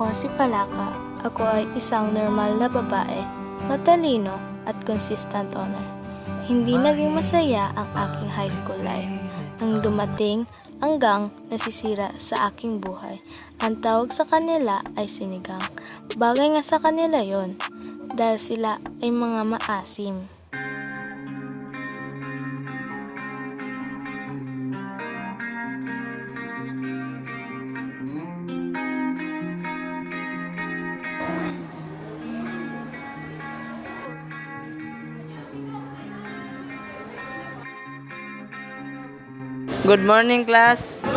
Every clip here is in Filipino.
Ako si Palaka. Ako ay isang normal na babae, matalino at consistent honor. Hindi naging masaya ang aking high school life nang dumating hanggang nasisira sa aking buhay. Ang tawag sa kanila ay sinigang. Bagay nga sa kanila yon dahil sila ay mga maasim. Good morning, class. Good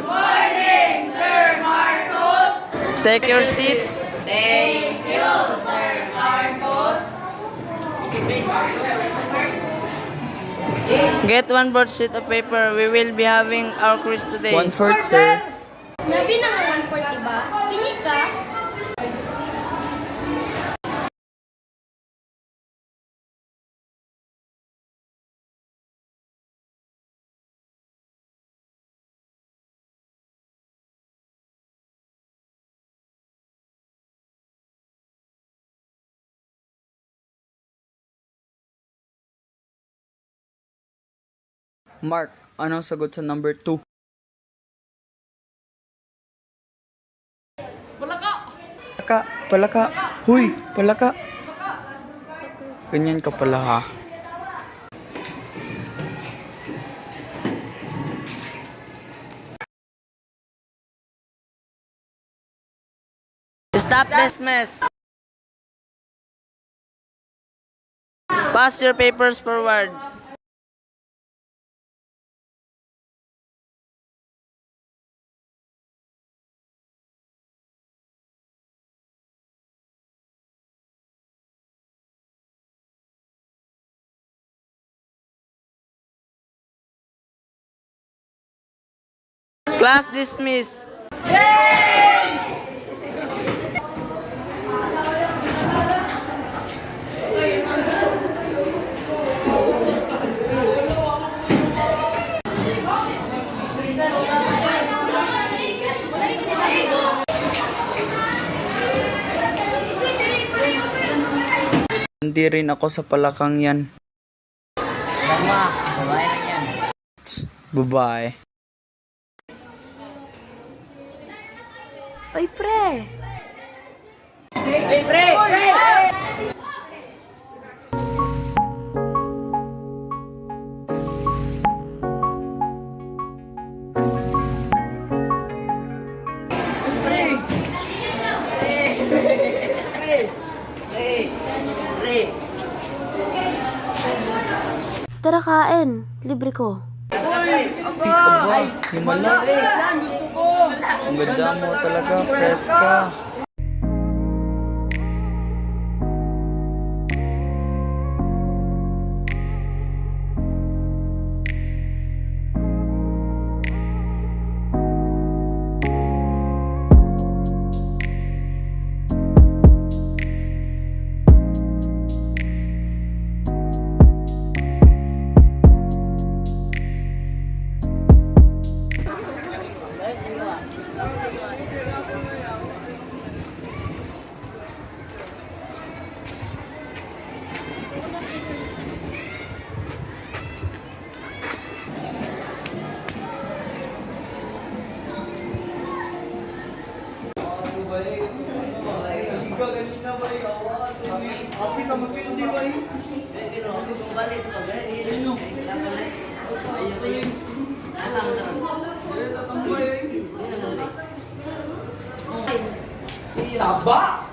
morning, Sir Marcos. Take your seat. Thank you, Sir Marcos. Get 1/4 sheet of paper. We will be having our quiz today. 1/4, sir. Nabi na nga 140 ba? Pili ka? Mark, anong sagot sa number 2? Palaka! Palaka! Huy! Palaka! Ganyan ka pala ha. Stop this mess. Pass your papers forward. Class dismiss. Hindi rin ako sa palakang yan. Babae. Oy, pre! Tara kain, libre ko. Aba, himala. Ang ganda mo talaga, freska. Saba!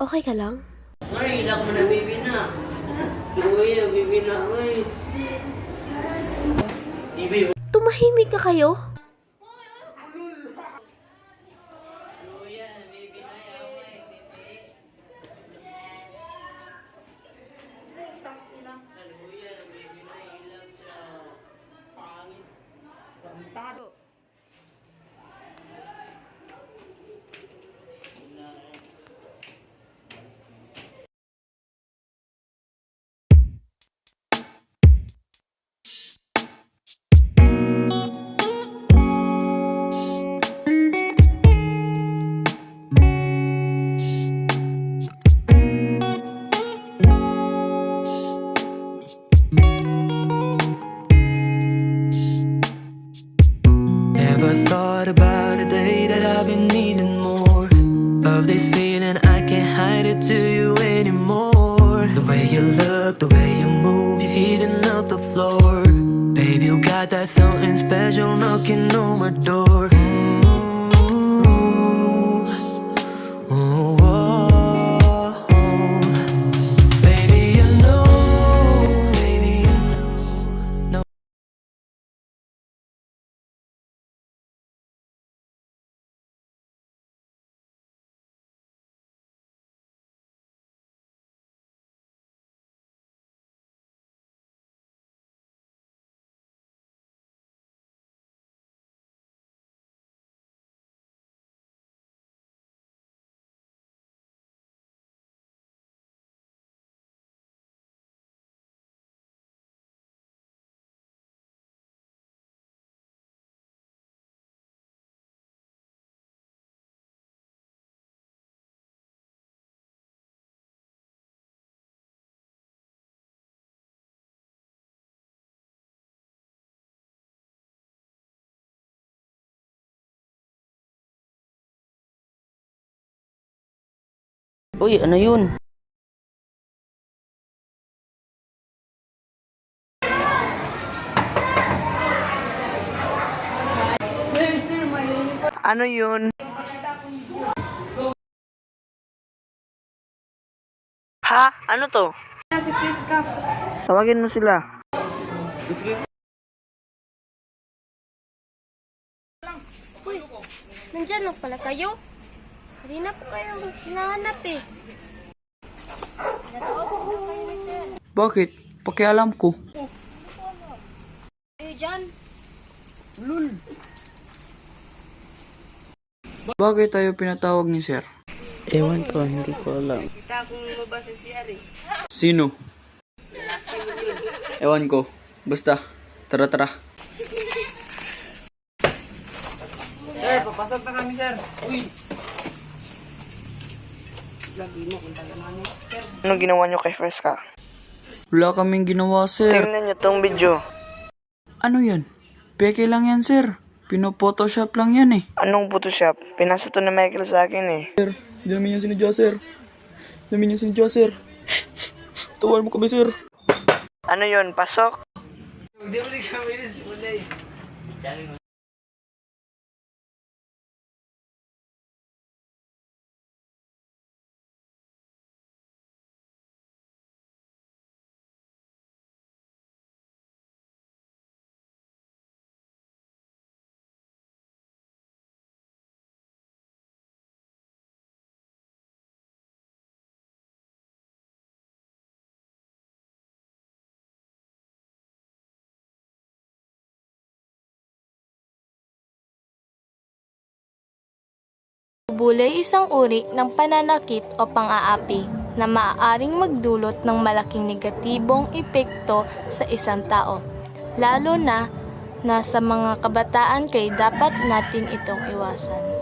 Okay ka lang? Ay, ilang mo na bibi na. Uy, bibi na, uy. Bibi, Tumahimik ka kayo? bibi na, bibi. Never thought about a day that I've been needing more of this feeling. I can't hide it to you anymore. The way you look, the way you move, you're heating up the floor. Babe, you got that something special knocking on my door. Ooh, ooh, oh. Baby, I know, baby, I know. Uy, ano yun? Ano yun? Ha? Ano to? Si Chris Cup. Tawagin mo sila. Nandyan lang pala kayo. Kanina po kayo hinahanap eh. Natawag ko na kayo ni sir. Bakit? Pakialam ko. Kayo dyan. Bakit tayo pinatawag ni sir? Ewan ko, hindi ko alam. Sino? Ewan ko. Basta. Tara, tara. Sir, papasok na kami, sir. Uy. Anong ginawa nyo kay Fresca? Wala kaming ginawa, sir. Tingnan nyo tong video. Ano yan? Peke lang yan, sir. Pino-photoshop lang yan eh. Anong Photoshop? Pinasa to ni Michael sa akin eh. Sir, hindi namin yan sinadya, sir. Hindi namin yan sinadya, sir. Tuwal mo kami, sir. Ano yun? Pasok? Bulay isang uri ng pananakit o pang-aapi na maaaring magdulot ng malaking negatibong epekto sa isang tao. Lalo na sa mga kabataan kay dapat natin itong iwasan.